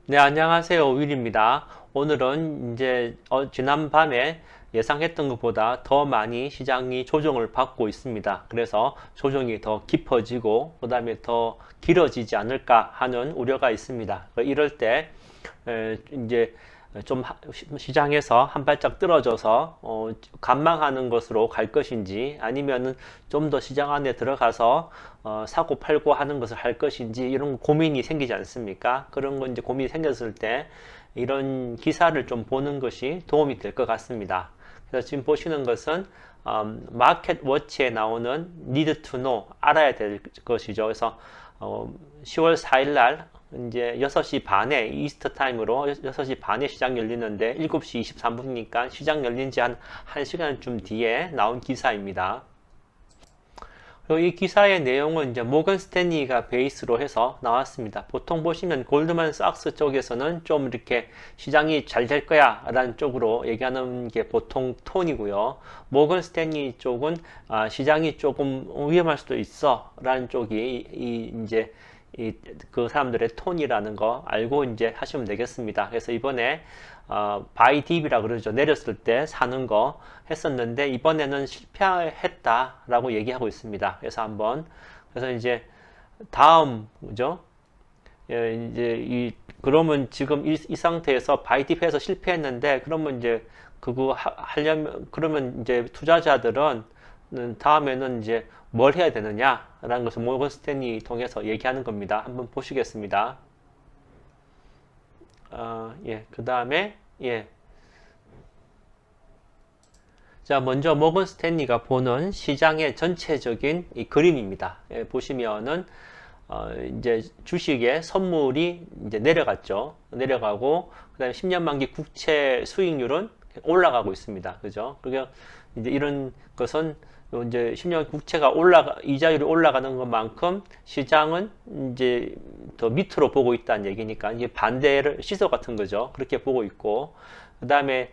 네, 안녕하세요. 윌입니다. 오늘은 이제 지난 밤에 예상했던 것보다 더 많이 시장이 조정을 받고 있습니다. 그래서 조정이 더 깊어지고 그다음에 더 길어지지 않을까 하는 우려가 있습니다. 이럴 때 이제 좀 시장에서 한 발짝 떨어져서 관망하는 것으로 갈 것인지 아니면은 좀 더 시장 안에 들어가서 사고 팔고 하는 것을 할 것인지 이런 고민이 생기지 않습니까? 그런 거 이제 고민이 생겼을 때 이런 기사를 좀 보는 것이 도움이 될 것 같습니다. 그래서 지금 보시는 것은 마켓 워치에 나오는 need to know 알아야 될 것이죠. 그래서 10월 4일 날 이제 6시 반에 이스터 타임으로 6시 반에 시장 열리는데 7시 23분이니까 시장 열린 지 한 1시간쯤 뒤에 나온 기사입니다. 그리고 이 기사의 내용은 이제 모건 스탠리가 베이스로 해서 나왔습니다. 보통 보시면 골드만삭스 쪽에서는 좀 이렇게 시장이 잘 될 거야 라는 쪽으로 얘기하는 게 보통 톤이고요. 모건 스탠리 쪽은 시장이 조금 위험할 수도 있어 라는 쪽이 이제 그 사람들의 톤이라는 거 알고 이제 하시면 되겠습니다. 그래서 이번에 바이 딥이라 그러죠. 내렸을 때 사는 거 했었는데 이번에는 실패했다라고 얘기하고 있습니다. 그래서 이제 다음 그죠? 예, 이제 그러면 지금 이 상태에서 바이 딥해서 실패했는데 그러면 이제 그거 하려면 그러면 이제 투자자들은 다음에는 이제 뭘 해야 되느냐라는 것을 모건 스탠리 통해서 얘기하는 겁니다. 한번 보시겠습니다. 예, 그 다음에 예. 자, 먼저 모건 스탠리가 보는 시장의 전체적인 이 그림입니다. 예, 보시면은 이제 주식의 선물이 이제 내려갔죠. 내려가고 그다음에 10년 만기 국채 수익률은 올라가고 있습니다. 그죠? 그러니까 이제 이런 것은 이제 10년 국채가 이자율이 올라가는 것만큼 시장은 이제 더 밑으로 보고 있다는 얘기니까 이제 반대를 시소 같은 거죠. 그렇게 보고 있고 그다음에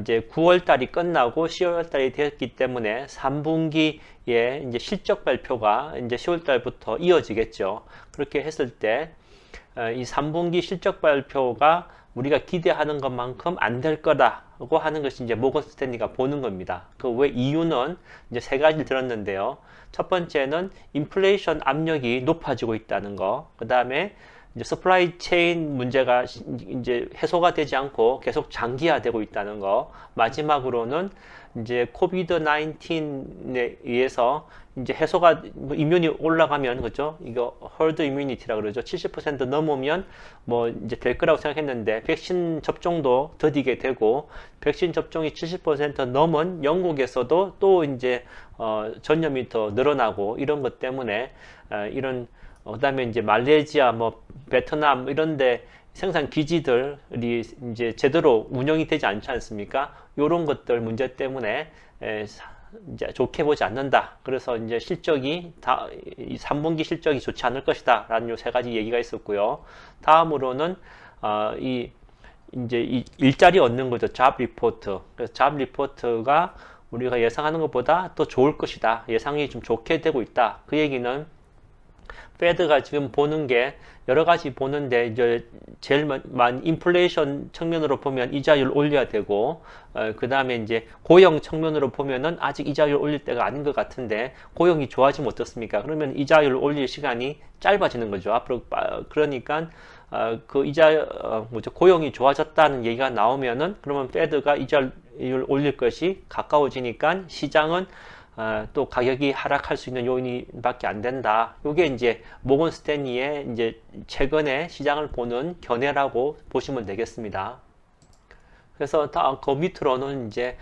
이제 9월 달이 끝나고 10월 달이 되었기 때문에 3분기에 이제 실적 발표가 이제 10월 달부터 이어지겠죠. 그렇게 했을 때 이 3분기 실적 발표가 우리가 기대하는 것만큼 안 될 거다라고 하는 것이 이제 모건 스탠리가 보는 겁니다. 그 왜 이유는 이제 세 가지를 들었는데요. 첫 번째는 인플레이션 압력이 높아지고 있다는 거. 그 다음에 이제 서플라이 체인 문제가 이제 해소가 되지 않고 계속 장기화되고 있다는 거. 마지막으로는 이제 코비드 19에 의해서 이제 해소가 이뮨이 올라가면 그죠? 이거 헐드 이뮤니티라 그러죠. 70% 넘으면 뭐 이제 될 거라고 생각했는데 백신 접종도 더디게 되고 백신 접종이 70% 넘은 영국에서도 또 이제 전염이 더 늘어나고 이런 것 때문에 이런 그다음에 이제 말레이시아 뭐 베트남 이런데 생산 기지들이 이제 제대로 운영이 되지 않지 않습니까? 이런 것들 문제 때문에 이제 좋게 보지 않는다. 그래서 이제 실적이 이 3분기 실적이 좋지 않을 것이다라는 요 세 가지 얘기가 있었고요. 다음으로는 이 이제 이 일자리 얻는 거죠. 잡 리포트. 그래서 잡 리포트가 우리가 예상하는 것보다 더 좋을 것이다. 예상이 좀 좋게 되고 있다. 그 얘기는 페드가 지금 보는 게 여러 가지 보는데 이제 제일 많이 인플레이션 측면으로 보면 이자율 올려야 되고 그 다음에 이제 고용 측면으로 보면은 아직 이자율 올릴 때가 아닌 것 같은데 고용이 좋아지면 어떻습니까? 그러면 이자율 올릴 시간이 짧아지는 거죠. 앞으로 그러니까 그 뭐죠? 고용이 좋아졌다는 얘기가 나오면은 그러면 페드가 이자율 올릴 것이 가까워지니까 시장은 또 가격이 하락할 수 있는 요인밖에 안 된다. 이게 이제 모건 스탠리의 이제 최근에 시장을 보는 견해라고 보시면 되겠습니다. 그래서 그 밑으로는 이제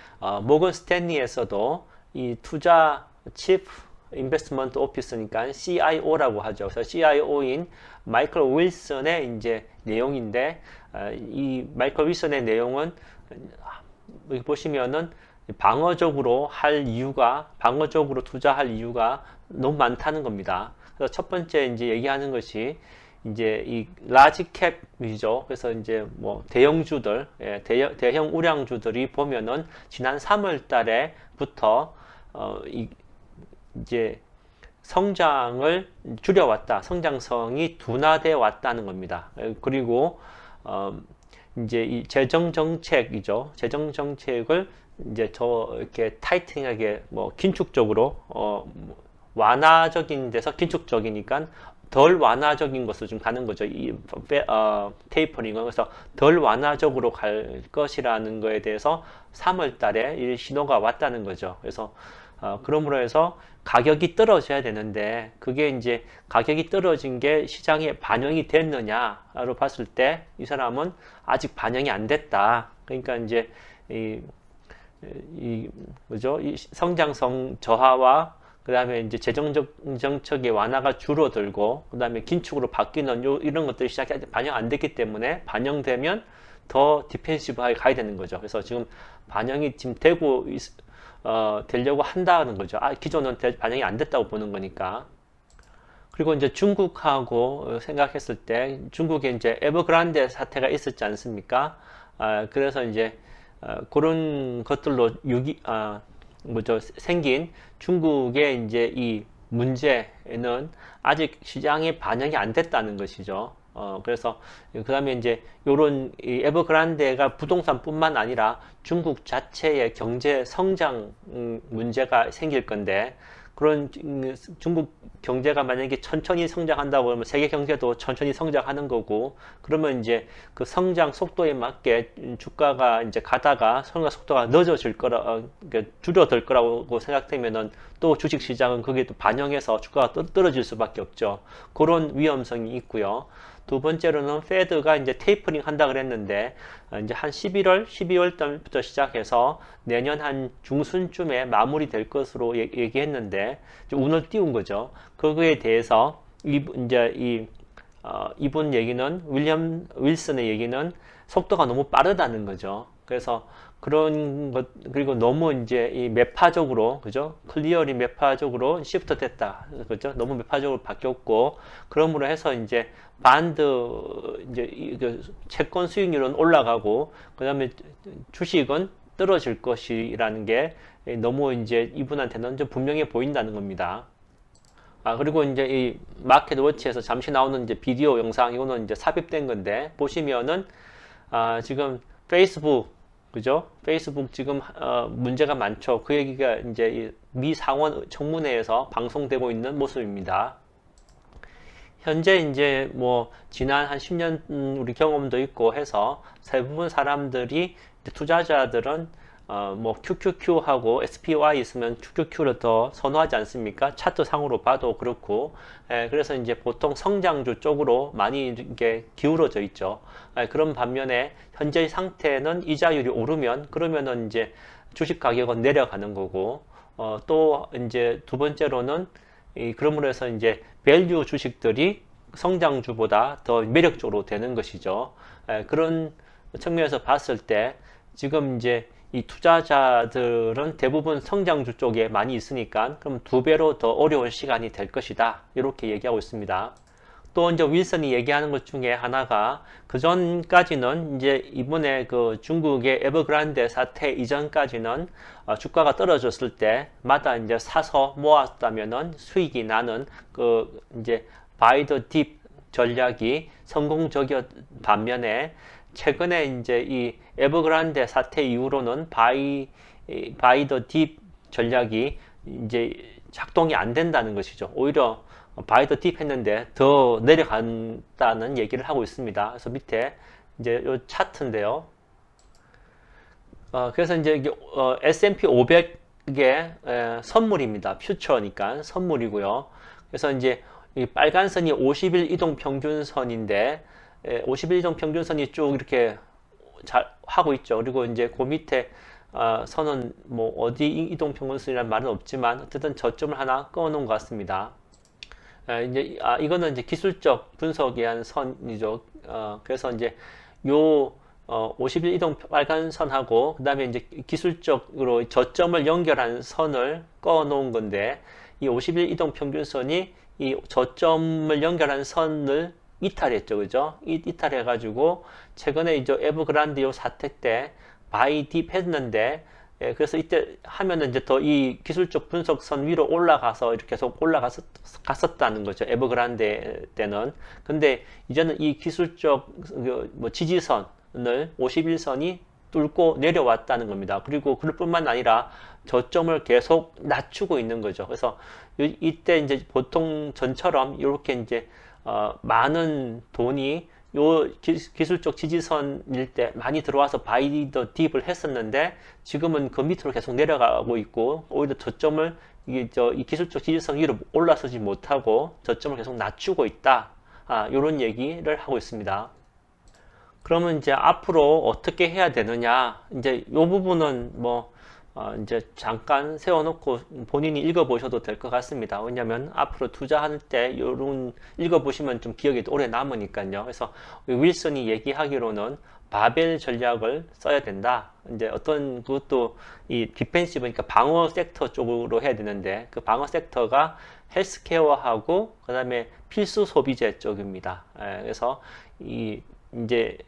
모건 스탠리에서도 이 투자 칩 인베스트먼트 오피스니까 CIO라고 하죠. 그래서 CIO인 마이클 윌슨의 이제 내용인데 이 마이클 윌슨의 내용은 여기 보시면은 방어적으로 투자할 이유가 너무 많다는 겁니다. 그래서 첫 번째 이제 얘기하는 것이 이제 이 라지 캡이죠. 그래서 이제 뭐 대형주들, 대형 우량주들이 보면은 지난 3월 달에부터 이제 성장을 줄여왔다. 성장성이 둔화되어 왔다는 겁니다. 그리고 이제 이 재정 정책이죠. 재정 정책을 이제 이렇게 타이팅하게 뭐 긴축적으로 완화적인 데서 긴축적이니까 덜 완화적인 것으로 좀 가는 거죠. 테이퍼링은. 그래서 덜 완화적으로 갈 것이라는 거에 대해서 3월 달에 이 신호가 왔다는 거죠. 그래서 그러므로 해서 가격이 떨어져야 되는데, 그게 이제 가격이 떨어진 게 시장에 반영이 됐느냐로 봤을 때 이 사람은 아직 반영이 안 됐다. 그러니까 이제 뭐죠? 이 성장성 저하와 그 다음에 이제 재정적 정책의 완화가 줄어들고, 그 다음에 긴축으로 바뀌는 이런 것들이 시작이 반영 안 됐기 때문에, 반영되면 더 디펜시브하게 가야 되는 거죠. 그래서 지금 반영이 지금 되려고 한다는 거죠. 기존은 반영이 안 됐다고 보는 거니까. 그리고 이제 중국하고 생각했을 때, 중국에 이제 에버그란데 사태가 있었지 않습니까? 그래서 이제 그런 것들로 생긴 중국의 이제 이 문제는 아직 시장에 반영이 안 됐다는 것이죠. 그래서 그 다음에 이제 요런 이 에버그란데가 부동산뿐만 아니라 중국 자체의 경제 성장 문제가 생길 건데, 그런 중국 경제가 만약에 천천히 성장한다고 하면 세계 경제도 천천히 성장하는 거고, 그러면 이제 그 성장 속도에 맞게 주가가 이제 가다가 성장 속도가 늦어질 줄어들 거라고 생각되면은 또 주식 시장은 거기에 또 반영해서 주가가 떨어질 수밖에 없죠. 그런 위험성이 있고요. 두 번째로는 페드가 이제 테이퍼링 한다 그랬는데, 이제 한 12월 달부터 시작해서 내년 한 중순쯤에 마무리될 것으로 얘기했는데, 운을 띄운 거죠. 그거에 대해서 이분 얘기는, 윌리엄 윌슨의 얘기는 속도가 너무 빠르다는 거죠. 그래서 그런 것, 그리고 너무 이제 이 매파적으로, 그죠? 클리어리 매파적으로 시프트 됐다. 그죠? 너무 매파적으로 바뀌었고, 그러므로 해서 이제 이제 채권 수익률은 올라가고, 그 다음에 주식은 떨어질 것이라는 게 너무 이제 이분한테는 좀 분명해 보인다는 겁니다. 그리고 이제 이 마켓 워치에서 잠시 나오는 이제 비디오 영상, 이거는 이제 삽입된 건데, 보시면은, 지금 페이스북, 그죠? 페이스북 지금 문제가 많죠. 그 얘기가 이제 미 상원 청문회에서 방송되고 있는 모습입니다. 현재 이제 뭐 지난 한 10년 우리 경험도 있고 해서 대부분 사람들이, 투자자들은 뭐 QQQ하고 SPY 있으면 QQQ를 더 선호하지 않습니까? 차트 상으로 봐도 그렇고. 그래서 이제 보통 성장주 쪽으로 많이 이게 기울어져 있죠. 그런 반면에 현재 상태는 이자율이 오르면, 그러면은 이제 주식 가격은 내려가는 거고, 또 이제 두 번째로는 그러므로 해서 이제 밸류 주식들이 성장주보다 더 매력적으로 되는 것이죠. 그런 측면에서 봤을 때 지금 이제 이 투자자들은 대부분 성장주 쪽에 많이 있으니까, 그럼 2배로 더 어려운 시간이 될 것이다, 이렇게 얘기하고 있습니다. 또 이제 윌슨이 얘기하는 것 중에 하나가, 그 전까지는 이제 이번에 그 중국의 에버그란데 사태 이전까지는 주가가 떨어졌을 때마다 이제 사서 모았다면은 수익이 나는 그 이제 바이 더 딥 전략이 성공적이었 반면에, 최근에 이제 이 에버그란데 사태 이후로는 바이 더 딥 전략이 이제 작동이 안 된다는 것이죠. 오히려 바이 더 딥 했는데 더 내려간다는 얘기를 하고 있습니다. 그래서 밑에 이제 요 차트인데요. 그래서 이제 S&P 500의 선물입니다. 퓨처니까 선물이고요. 그래서 이제 이 빨간 선이 50일 이동 평균선인데, 50일 이동 평균선이 쭉 이렇게 잘 하고 있죠. 그리고 이제 그 밑에 선은 뭐 어디 이동 평균선이라는 말은 없지만 어쨌든 저점을 하나 꺼 놓은 것 같습니다. 이제 이거는 이제 기술적 분석에 의한 선이죠. 그래서 이제 요 50일 이동 빨간 선하고, 그 다음에 이제 기술적으로 저점을 연결한 선을 꺼 놓은 건데, 이 50일 이동 평균선이 이 저점을 연결한 선을 이탈했죠. 그죠? 이탈해가지고, 최근에 이제 에버그란데 요 사태 때 바이 딥 했는데, 예, 그래서 이때 하면은 이제 더 이 기술적 분석선 위로 올라가서 이렇게 계속 올라갔었다는 거죠. 에버그란데 때는. 근데 이제는 이 기술적 뭐 지지선을 51선이 뚫고 내려왔다는 겁니다. 그리고 그럴 뿐만 아니라 저점을 계속 낮추고 있는 거죠. 그래서 이때 이제 보통 전처럼 이렇게 이제 많은 돈이 요 기술적 지지선일 때 많이 들어와서 바이 더 딥을 했었는데 지금은 그 밑으로 계속 내려가고 있고 오히려 저점을 이 기술적 지지선 위로 올라서지 못하고 저점을 계속 낮추고 있다. 이런 얘기를 하고 있습니다. 그러면 이제 앞으로 어떻게 해야 되느냐? 이제 이 부분은 뭐 이제 잠깐 세워놓고 본인이 읽어보셔도 될 것 같습니다. 왜냐하면 앞으로 투자할 때 이런 읽어보시면 좀 기억이 오래 남으니까요. 그래서 윌슨이 얘기하기로는 바벨 전략을 써야 된다. 이제 어떤 그것도 이 디펜시브니까 방어 섹터 쪽으로 해야 되는데 그 방어 섹터가 헬스케어하고 그다음에 필수 소비재 쪽입니다. 그래서 이 이제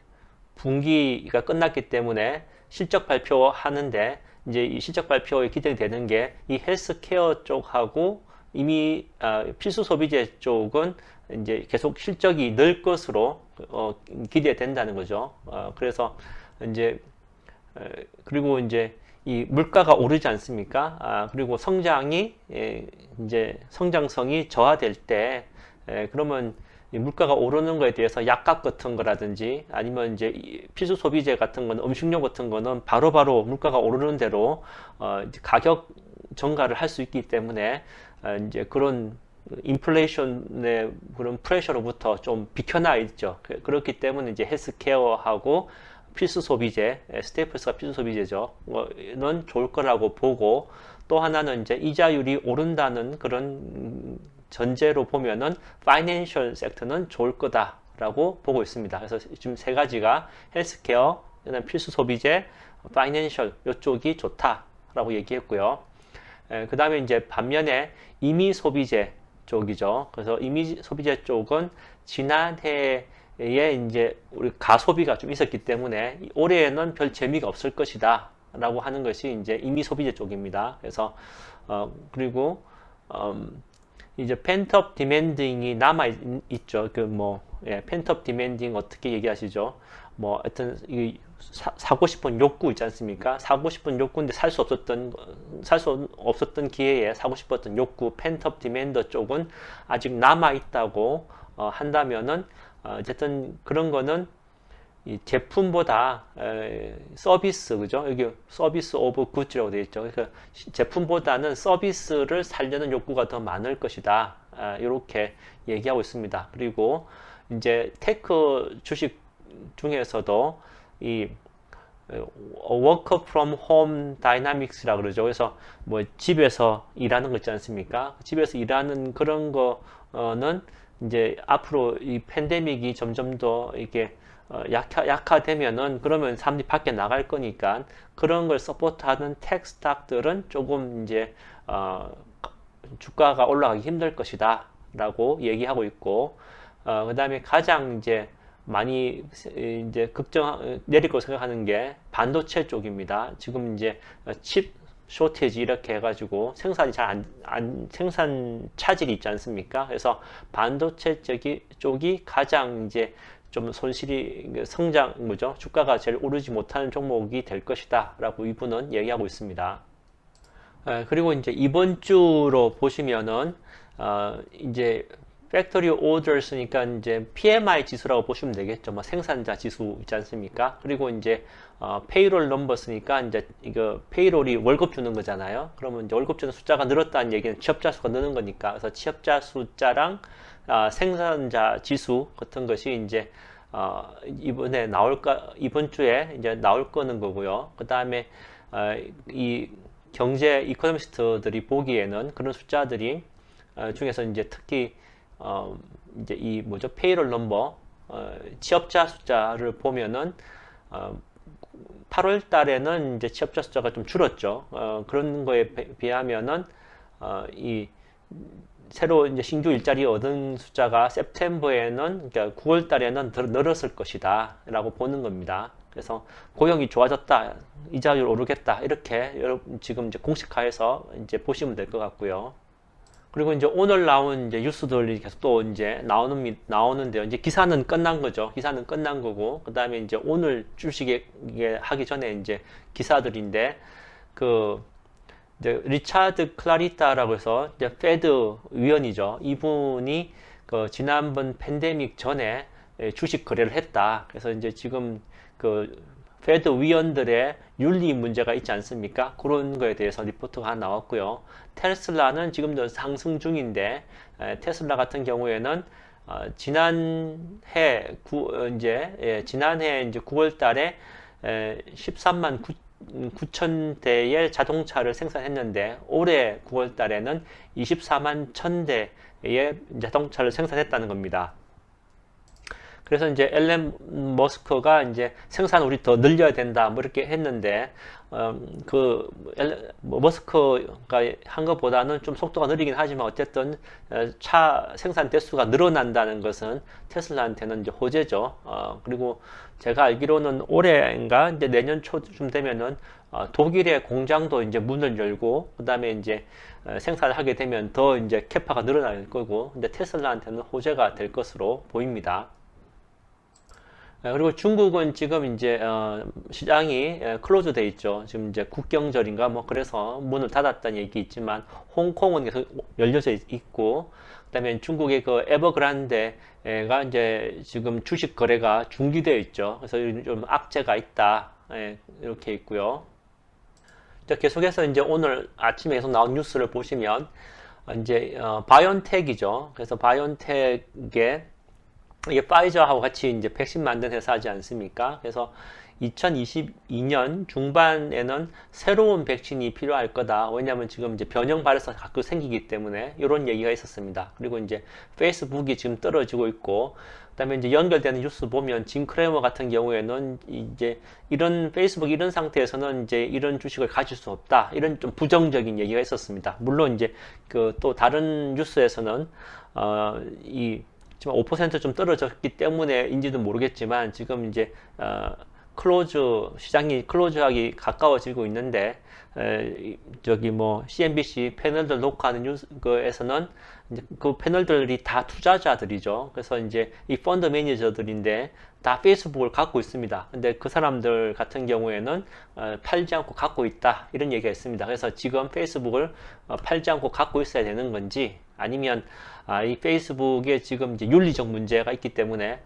분기가 끝났기 때문에 실적 발표하는데 이제 이 실적 발표에 기대되는 게 이 헬스케어 쪽하고 이미 필수 소비재 쪽은 이제 계속 실적이 늘 것으로 기대된다는 거죠. 그래서 이제 그리고 이제 이 물가가 오르지 않습니까? 그리고 성장이 이제 성장성이 저하될 때 그러면 물가가 오르는 거에 대해서 약값 같은 거라든지 아니면 이제 필수 소비재 같은 거는 음식료 같은 거는 바로바로 물가가 오르는 대로 이제 가격 전가를 할 수 있기 때문에 이제 그런 인플레이션의 그런 프레셔로부터 좀 비켜나 있죠. 그렇기 때문에 이제 헬스케어하고 필수 소비재, 스테이플스가 필수 소비재죠. 는 좋을 거라고 보고 또 하나는 이제 이자율이 오른다는 그런 전제로 보면은 파이낸셜 섹터는 좋을 거다라고 보고 있습니다. 그래서 지금 세 가지가 헬스케어, 그다음 필수 소비재, 파이낸셜 이쪽이 좋다라고 얘기했고요. 그 다음에 이제 반면에 임의 소비재 쪽이죠. 그래서 임의 소비재 쪽은 지난해에 이제 우리 가소비가 좀 있었기 때문에 올해에는 별 재미가 없을 것이다 라고 하는 것이 이제 임의 소비재 쪽입니다. 그래서 그리고 이제 펜트업 디맨딩이 남아 있죠. 그 뭐 펜트업 디맨딩 어떻게 얘기하시죠? 뭐 하여튼 사고 싶은 욕구 있지 않습니까? 사고 싶은 욕구인데 살 수 없었던 기회에 사고 싶었던 욕구, 펜트업 디맨더 쪽은 아직 남아 있다고 한다면은 어쨌든 그런 거는 이 제품보다 서비스, 그죠? 여기 서비스 오브 굿즈라고 되어 있죠. 그러니까 제품보다는 서비스를 살려는 욕구가 더 많을 것이다. 이렇게 얘기하고 있습니다. 그리고 이제 테크 주식 중에서도 이 work from home dynamics라고 그러죠. 그래서 뭐 집에서 일하는 거 있지 않습니까? 집에서 일하는 그런 거는 이제 앞으로 이 팬데믹이 점점 더 이렇게 약화되면은 그러면 사람들이 밖에 나갈 거니까 그런 걸 서포트하는 텍 스탁들은 조금 이제 주가가 올라가기 힘들 것이다 라고 얘기하고 있고 그 다음에 가장 이제 많이 이제 내릴 거 생각하는 게 반도체 쪽입니다. 지금 이제 칩 쇼티지 이렇게 해가지고 생산이 생산 차질이 있지 않습니까? 그래서 반도체 쪽이 가장 이제 좀 손실이 뭐죠? 주가가 제일 오르지 못하는 종목이 될 것이다 라고 이분은 얘기하고 있습니다. 그리고 이제 이번 주로 보시면은 이제 팩토리 오더스니까 이제 PMI 지수라고 보시면 되겠죠. 뭐 생산자 지수 있지 않습니까? 그리고 이제 페이롤 넘버스니까 이제 이거 페이롤이 월급 주는 거잖아요. 그러면 이제 월급 주는 숫자가 늘었다는 얘기는 취업자 수가 느는 거니까. 그래서 취업자 숫자랑 생산자 지수 같은 것이 이제 이번 주에 이제 나올 거는 거고요. 그 다음에 이 경제 이코노미스트들이 보기에는 그런 숫자들이 중에서 이제 특히 이제 이 뭐죠? 페이롤 넘버, 취업자 숫자를 보면은 8월 달에는 이제 취업자 숫자가 좀 줄었죠. 그런 거에 비하면은 이 새로 이제 신규 일자리 얻은 숫자가 september에는 그러니까 9월 달에는 더 늘었을 것이다 라고 보는 겁니다. 그래서 고용이 좋아졌다, 이자율 오르겠다 이렇게 여러분 지금 이제 공식화해서 이제 보시면 될 것 같고요. 그리고 이제 오늘 나온 이제 뉴스들이 계속 또 이제 나오는데요. 이제 기사는 끝난 거죠. 기사는 끝난 거고, 그 다음에 이제 오늘 주식에 이게 하기 전에 이제 기사들인데, 그, 이제 리차드 클라리타라고 해서 이제 페드 위원이죠. 이분이 그 지난번 팬데믹 전에 주식 거래를 했다. 그래서 이제 지금 그 페드 위원들의 윤리 문제가 있지 않습니까? 그런 거에 대해서 리포트가 하나 나왔고요. 테슬라는 지금도 상승 중인데, 테슬라 같은 경우에는 지난해 이제 9월 달에 13만 9천 대의 자동차를 생산했는데 올해 9월 달에는 24만 1,000대의 자동차를 생산했다는 겁니다. 그래서 이제 앨런 머스크가 이제 생산 우리 더 늘려야 된다 뭐 이렇게 했는데 머스크가 한 것보다는 좀 속도가 느리긴 하지만 어쨌든 차 생산 대수가 늘어난다는 것은 테슬라한테는 이제 호재죠. 그리고 제가 알기로는 올해인가 이제 내년 초쯤 되면은 독일의 공장도 이제 문을 열고 그다음에 이제 생산을 하게 되면 더 이제 캐파가 늘어날 거고 근데 테슬라한테는 호재가 될 것으로 보입니다. 그리고 중국은 지금 이제 시장이 클로즈 돼 있죠. 지금 이제 국경절인가 뭐 그래서 문을 닫았다는 얘기 있지만 홍콩은 계속 열려져 있고 그다음에 중국의 그 에버그란데가 이제 지금 주식 거래가 중지되어 있죠. 그래서 좀 악재가 있다 이렇게 있고요. 계속해서 이제 오늘 아침에 계속 나온 뉴스를 보시면 이제 바이온텍이죠. 그래서 바이온텍의 이게 파이저하고 같이 이제 백신 만든 회사지 않습니까? 그래서 2022년 중반에는 새로운 백신이 필요할 거다. 왜냐하면 지금 이제 변형 바이러스가 가끔 생기기 때문에 이런 얘기가 있었습니다. 그리고 이제 페이스북이 지금 떨어지고 있고, 그다음에 이제 연결되는 뉴스 보면 진 크레머 같은 경우에는 이제 이런 페이스북 이런 상태에서는 이제 이런 주식을 가질 수 없다. 이런 좀 부정적인 얘기가 있었습니다. 물론 이제 그 또 다른 뉴스에서는 지금 5%좀 떨어졌기 때문에인지도 모르겠지만 지금 이제 시장이 클로즈하기 가까워지고 있는데 저기 뭐 CNBC 패널들 녹화하는 뉴스에서는 이제 그 패널들이 다 투자자들이죠. 그래서 이제 이 펀드 매니저들인데 다 페이스북을 갖고 있습니다. 근데 그 사람들 같은 경우에는 팔지 않고 갖고 있다 이런 얘기가 있습니다. 그래서 지금 페이스북을 팔지 않고 갖고 있어야 되는 건지 아니면 이 페이스북에 지금 이제 윤리적 문제가 있기 때문에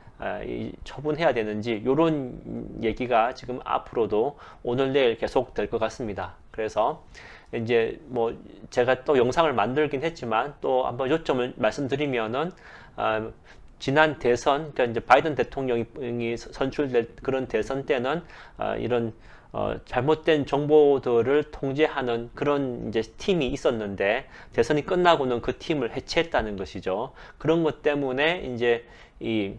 처분해야 되는지 이런 얘기가 지금 앞으로도 오늘 내일 계속 될 것 같습니다. 그래서 이제 뭐 제가 또 영상을 만들긴 했지만 또 한번 요점을 말씀드리면은 지난 대선, 그러니까 이제 바이든 대통령이 선출될 그런 대선 때는 이런 잘못된 정보들을 통제하는 그런 이제 팀이 있었는데 대선이 끝나고는 그 팀을 해체했다는 것이죠. 그런 것 때문에 이제 이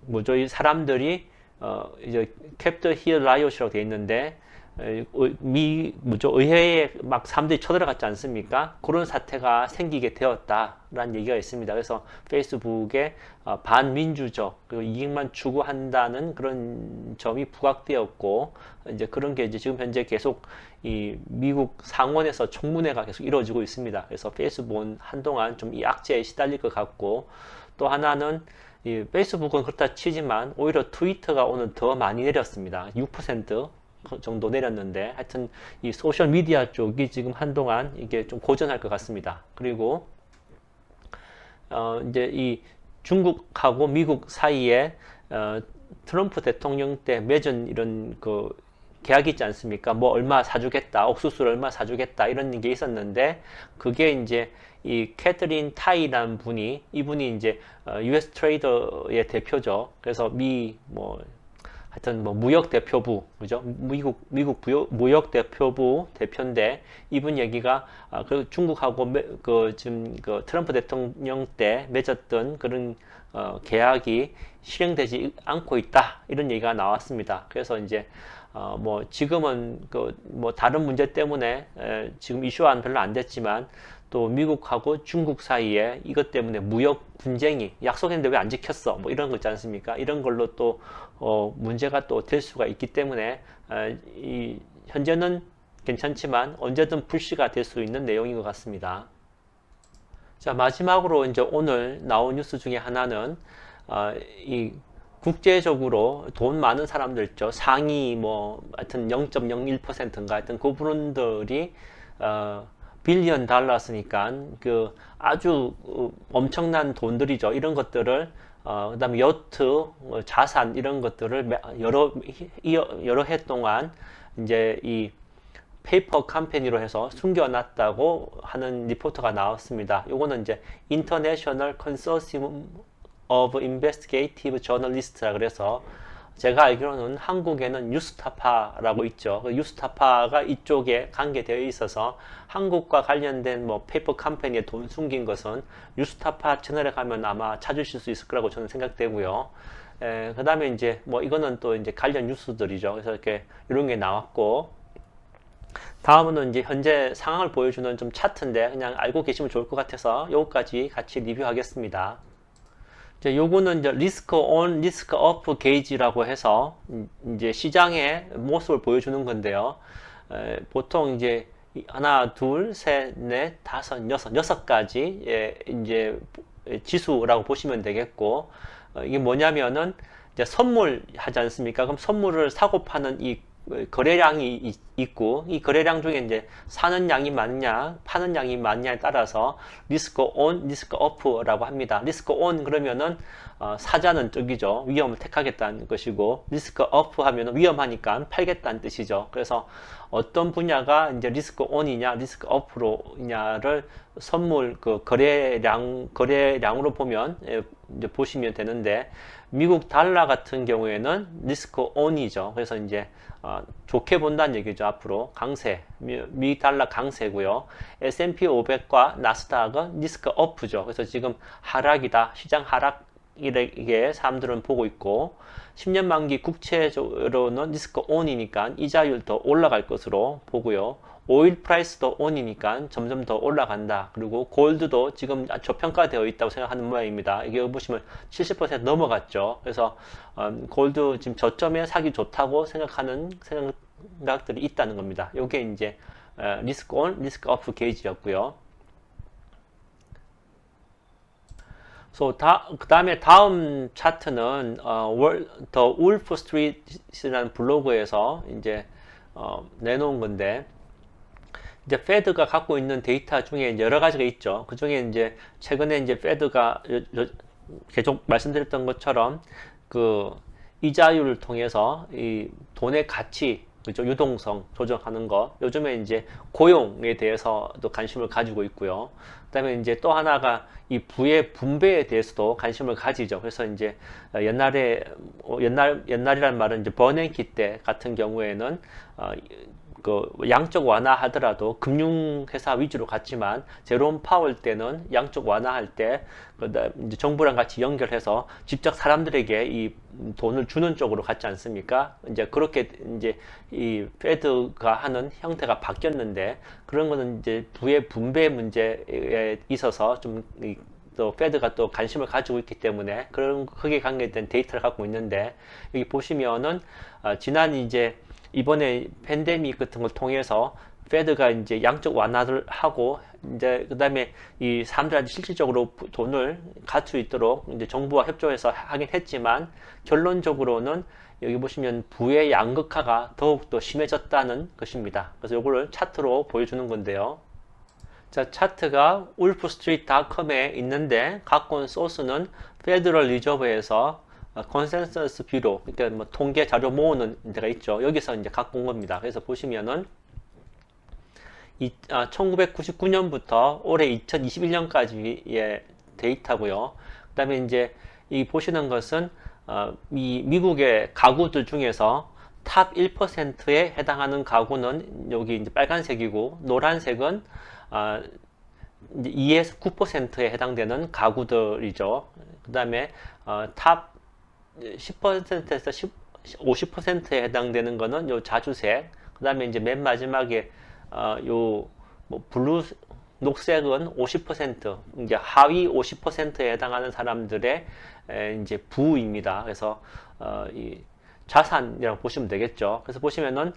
뭐죠? 이 사람들이 이제 캡터 힐 라이엇이라고 되어 있는데 의회에 막 사람들이 쳐들어갔지 않습니까? 그런 사태가 생기게 되었다라는 얘기가 있습니다. 그래서 페이스북에 반민주적 그리고 이익만 추구한다는 그런 점이 부각되었고 이제 그런 게 이제 지금 현재 계속 이 미국 상원에서 청문회가 계속 이루어지고 있습니다. 그래서 페이스북은 한동안 좀 이 악재에 시달릴 것 같고 또 하나는 이 페이스북은 그렇다 치지만 오히려 트위터가 오늘 더 많이 내렸습니다. 6% 정도 내렸는데 하여튼 이 소셜 미디어 쪽이 지금 한동안 이게 좀 고전할 것 같습니다. 그리고 이제 이 중국하고 미국 사이에 트럼프 대통령 때 맺은 이런 그 계약이 있지 않습니까? 뭐 얼마 사주겠다, 옥수수를 얼마 사주겠다 이런 게 있었는데 그게 이제 이 캐트린 타이라는 분이 이분이 이제 US 트레이더의 대표죠. 그래서 하여튼 뭐 무역 대표부 그죠? 미국 무역 대표부 대표인데 이분 얘기가 그 중국하고 지금 그 트럼프 대통령 때 맺었던 그런 계약이 실행되지 않고 있다 이런 얘기가 나왔습니다. 그래서 이제 뭐 지금은 뭐 다른 문제 때문에 지금 이슈화는 별로 안 됐지만 또 미국하고 중국 사이에 이것 때문에 무역 분쟁이 약속했는데 왜 안 지켰어? 뭐 이런 거 있지 않습니까? 이런 걸로 또 문제가 또 될 수가 있기 때문에 현재는 괜찮지만 언제든 불씨가 될 수 있는 내용인 것 같습니다. 자, 마지막으로 이제 오늘 나온 뉴스 중에 하나는 이 국제적으로 돈 많은 사람들 있죠. 상위 뭐 하여튼 0.01%인가 하여튼 그분들이 빌리언 달러스니까 그 아주 엄청난 돈들이죠. 이런 것들을 그다음에 여트, 자산 이런 것들을 여러 해 동안 이제 이 페이퍼 컴퍼니로 해서 숨겨놨다고 하는 리포트가 나왔습니다. 요거는 이제 International Consortium of Investigative Journalists라 그래서 제가 알기로는 한국에는 뉴스타파라고 있죠. 그 뉴스타파가 이쪽에 관계되어 있어서 한국과 관련된 뭐 페이퍼 컴퍼니에 돈 숨긴 것은 뉴스타파 채널에 가면 아마 찾으실 수 있을 거라고 저는 생각되고요. 그 다음에 이제 뭐 이거는 또 이제 관련 뉴스들이죠. 그래서 이렇게 이런 게 나왔고, 다음은 이제 현재 상황을 보여주는 좀 차트인데 그냥 알고 계시면 좋을 것 같아서 요거까지 같이 리뷰하겠습니다. 이제 요거는 이제 리스크 온, 리스크 오프 게이지라고 해서 이제 시장의 모습을 보여주는 건데요. 보통 이제 하나, 둘, 셋, 넷, 다섯, 여섯 가지 이제 지수라고 보시면 되겠고, 이게 뭐냐면은 이제 선물 하지 않습니까? 그럼 선물을 사고 파는 이 거래량이 있고, 이 거래량 중에 이제 사는 양이 많냐, 파는 양이 많냐에 따라서 리스크 온, 리스크 오프라고 합니다. 리스크 온 그러면은 사자는 쪽이죠. 위험을 택하겠다는 것이고, 리스크 오프 하면은 위험하니까 팔겠다는 뜻이죠. 그래서 어떤 분야가 이제 리스크 온이냐, 리스크 오프로냐를 선물 그 거래량으로 보면 이제 보시면 되는데, 미국 달러 같은 경우에는 리스크 온이죠. 그래서 이제 좋게 본다는 얘기죠. 앞으로 강세, 미 달러 강세고요. S&P 500과 나스닥은 리스크 오프죠. 그래서 지금 하락이다, 시장 하락이게 사람들은 보고 있고, 10년 만기 국채로는 리스크 온이니까 이자율 더 올라갈 것으로 보고요. 오일 프라이스도 온이니까 점점 더 올라간다. 그리고 골드도 지금 저평가되어 있다고 생각하는 모양입니다. 이게 보시면 70% 넘어갔죠. 그래서 골드 지금 저점에 사기 좋다고 생각하는 생각들이 있다는 겁니다. 이게 이제 리스크 온, 리스크 오프 게이지였고요. 그 다음에 다음 차트는 더 울프 스트리트라는 블로그에서 이제 내놓은 건데, 이제 페드가 갖고 있는 데이터 중에 여러 가지가 있죠. 그 중에 이제 최근에 이제 페드가 계속 말씀드렸던 것처럼 그 이자율을 통해서 이 돈의 가치, 그죠? 유동성 조정하는 거. 요즘에 이제 고용에 대해서도 관심을 가지고 있고요. 그다음에 이제 또 하나가 이 부의 분배에 대해서도 관심을 가지죠. 그래서 이제 옛날이란 말은 이제 버냉키 때 같은 경우에는 그 양적 완화하더라도 금융회사 위주로 갔지만 제롬 파월 때는 양적 완화할 때 이제 정부랑 같이 연결해서 직접 사람들에게 이 돈을 주는 쪽으로 갔지 않습니까? 이제 그렇게 이제 이 페드가 하는 형태가 바뀌었는데, 그런 거는 이제 부의 분배 문제에 있어서 좀 또 페드가 또 관심을 가지고 있기 때문에 그런 크게 관계된 데이터를 갖고 있는데, 여기 보시면은 지난 이제 이번에 팬데믹 같은 걸 통해서 페드가 이제 양적 완화를 하고, 이제 그 다음에 이 사람들한테 실질적으로 돈을 갈 수 있도록 이제 정부와 협조해서 하긴 했지만, 결론적으로는 여기 보시면 부의 양극화가 더욱더 심해졌다는 것입니다. 그래서 이거를 차트로 보여주는 건데요. 자, 차트가 wolfstreet.com에 있는데 갖고 온 소스는 페더럴 리저브에서 컨센서스 뷰로, 그러니까 뭐 통계 자료 모으는 데가 있죠. 여기서 이제 갖고 온 겁니다. 그래서 보시면은 1999년부터 올해 2021년까지의 데이터고요. 그다음에 이제 이 보시는 것은 이 미국의 가구들 중에서 탑 1%에 해당하는 가구는 여기 이제 빨간색이고, 노란색은 이제 2에서 9%에 해당되는 가구들이죠. 그다음에 탑 10%에서 50%에 해당되는 거는 요 자주색, 그 다음에 이제 맨 마지막에 요 뭐 녹색은 50%, 이제 하위 50%에 해당하는 사람들의 이제 부입니다. 그래서 이 자산이라고 보시면 되겠죠. 그래서 보시면은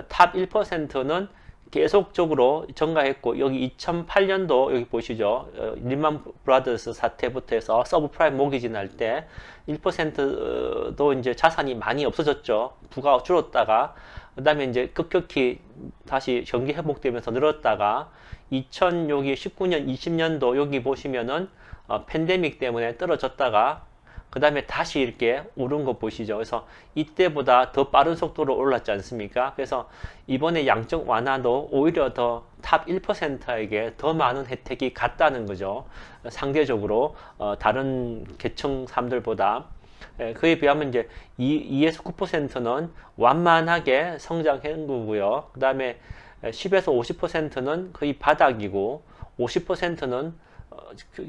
탑 1%는 계속적으로 증가했고, 여기 2008년도 여기 보시죠. 릴만 브라더스 사태부터 해서 서브프라임 모기지 날 때 1%도 이제 자산이 많이 없어졌죠. 부가 줄었다가 그 다음에 이제 급격히 다시 경기 회복되면서 늘었다가 2019년 20년도 여기 보시면은 팬데믹 때문에 떨어졌다가 그 다음에 다시 이렇게 오른 거 보시죠. 그래서 이때보다 더 빠른 속도로 올랐지 않습니까? 그래서 이번에 양적 완화도 오히려 더 탑 1%에게 더 많은 혜택이 갔다는 거죠. 상대적으로 다른 계층 사람들보다. 그에 비하면 이제 2에서 9%는 완만하게 성장한 거고요. 그 다음에 10에서 50%는 거의 바닥이고 50%는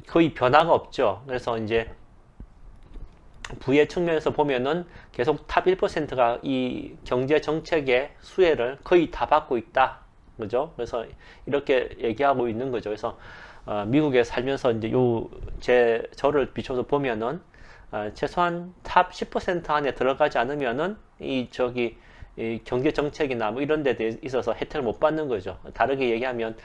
거의 변화가 없죠. 그래서 이제 부의 측면에서 보면은 계속 탑 1%가 이 경제 정책의 수혜를 거의 다 받고 있다. 그죠? 그래서 이렇게 얘기하고 있는 거죠. 그래서 미국에 살면서 이제 저를 비춰서 보면은 최소한 탑 10% 안에 들어가지 않으면은 이 경제 정책이나 뭐 이런 데 있어서 혜택을 못 받는 거죠. 다르게 얘기하면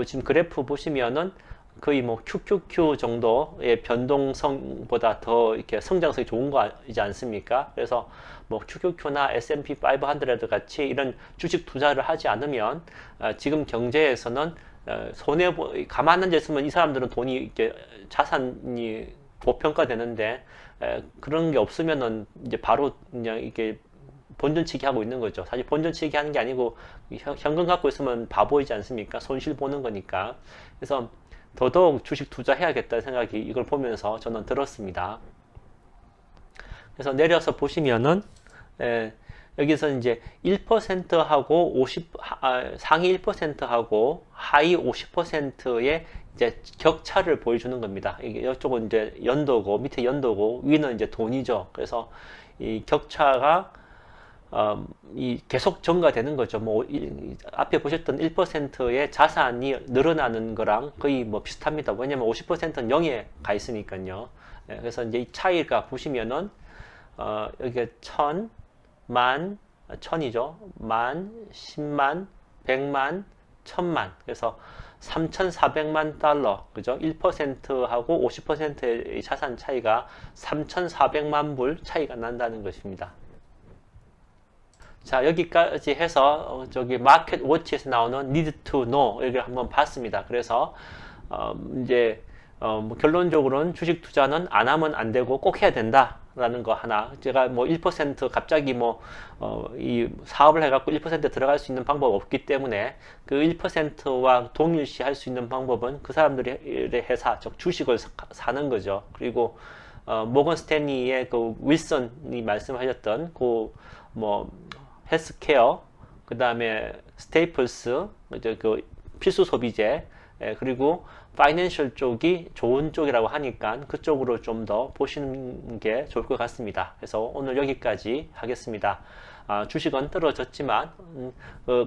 지금 그래프 보시면은 거의 뭐 QQQ 정도의 변동성보다 더 이렇게 성장성이 좋은 거이지 않습니까? 그래서 뭐 QQQ나 S&P 500 같이 이런 주식 투자를 하지 않으면 지금 경제에서는 가만 앉아 있으면 이 사람들은 돈이 이렇게 자산이 고평가되는데 그런 게 없으면은 이제 바로 그냥 이렇게 본전치기 하고 있는 거죠. 사실 본전치기 하는 게 아니고 현금 갖고 있으면 바보이지 않습니까? 손실 보는 거니까. 그래서 더더욱 주식 투자해야겠다는 생각이 이걸 보면서 저는 들었습니다. 그래서 내려서 보시면은 여기서 이제 1%하고 상위 1%하고 하위 50%의 이제 격차를 보여주는 겁니다. 이쪽은 이제 연도고 밑에 연도고 위는 이제 돈이죠. 그래서 이 격차가 계속 증가되는 거죠. 앞에 보셨던 1%의 자산이 늘어나는 거랑 거의 뭐 비슷합니다. 왜냐면 50%는 0에 가 있으니까요. 그래서 이제 이 차이가 보시면은, 여기가 1000, 만, 1000이죠. 만, 10만, 100만, 1000만. 그래서 3,400만 달러, 그죠? 1%하고 50%의 자산 차이가 3,400만 불 차이가 난다는 것입니다. 자, 여기까지 해서 저기 마켓 워치에서 나오는 need to know 여기를 한번 봤습니다. 그래서 이제 뭐 결론적으로는 주식 투자는 안 하면 안 되고 꼭 해야 된다라는 거 하나. 제가 뭐 1% 갑자기 이 사업을 해갖고 1% 들어갈 수 있는 방법 없기 때문에 그 1%와 동일시 할 수 있는 방법은 그 사람들의 회사, 즉 주식을 사는 거죠. 그리고 모건 스탠리의 그 윌슨이 말씀하셨던 헬스케어, 그 다음에 스테이플스, 그 필수 소비재, 그리고 파이낸셜 쪽이 좋은 쪽이라고 하니까 그쪽으로 좀 더 보시는 게 좋을 것 같습니다. 그래서 오늘 여기까지 하겠습니다. 주식은 떨어졌지만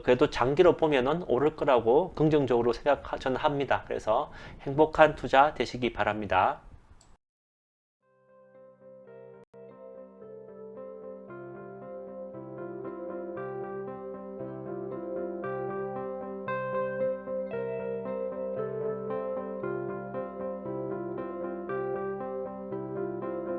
그래도 장기로 보면은 오를 거라고 긍정적으로 저는 합니다. 그래서 행복한 투자 되시기 바랍니다.